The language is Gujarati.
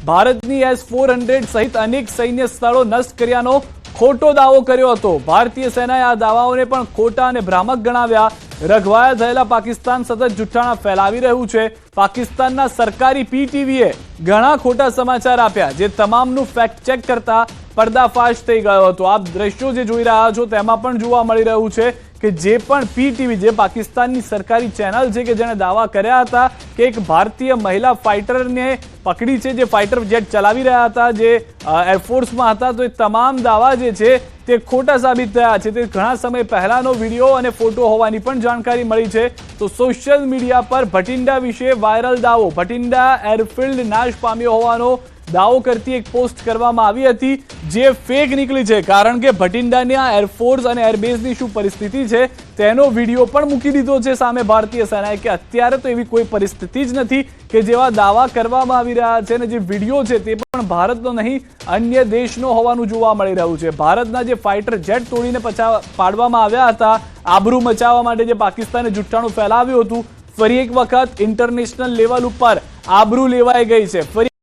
ભારતની S-400 સહિત અનેક સૈન્ય સ્થળો નષ્ટ કર્યાનો ખોટો દાવો કર્યો હતો। ભારતીય સેનાએ આ દાવાઓને પણ ખોટા અને ભ્રામક ગણાવ્યા। રઘવાયા થયેલા પાકિસ્તાન સતત જુઠ્ઠાણા ફેલાવી રહ્યું છે। પાકિસ્તાનના સરકારી PTVએ ઘણા ખોટા સમાચાર આપ્યા, જે તમામનું ફેક્ટ ચેક કરતા पर्दाफाश થઈ ગયો હતો। આપ દ્રશ્યો જે જોઈ રહ્યા છો તેમાં પણ જોવા મળી રહ્યું છે કે જે પણ PTV જે પાકિસ્તાનની સરકારી ચેનલ છે કે જેણે દાવા કર્યા હતા કે એક ભારતીય મહિલા ફાઇટરને પકડી છે, જે ફાઇટર જેટ ચલાવી રહ્યા હતા, જે એરફોર્સમાં હતા, તો એ તમામ દાવા જે છે તે ખોટા સાબિત થયા છે। તે ઘણા સમય પહેલાનો વિડીયો અને ફોટો હોવાની પણ જાણકારી મળી છે। તો સોશિયલ મીડિયા પર ભટિંડા વિશે વાયરલ દાવો, ભટિંડા એરફિલ્ડ નાશ પામ્યો હોવાનો દાવો કરતી એક પોસ્ટ કરવામાં આવી હતી, જે ફેક નીકળી છે। કારણ કે ભટિંડાના એરફોર્સ અને એરબેઝની શું પરિસ્થિતિ છે તેનો વિડીયો પણ મૂકી દીધો છે સામે ભારતીય સેનાએ કે અત્યારે તો એવી કોઈ પરિસ્થિતિ જ નથી કે જેવા દાવા કરવામાં આવી રહ્યા છે। અને જે વિડીયો છે તે પણ ભારતનો નહીં, અન્ય દેશનો હોવાનું જોવા મળી રહ્યું છે। ભારતના જે ફાઇટર જેટ તોડીને પાડવામાં આવ્યા હતા, આબરૂ મચાવવા માટે જે પાકિસ્તાને જુઠ્ઠાણું ફેલાવ્યું હતું, ફરી એક વખત ઇન્ટરનેશનલ લેવલ ઉપર આબરૂ લેવાઈ ગઈ છે।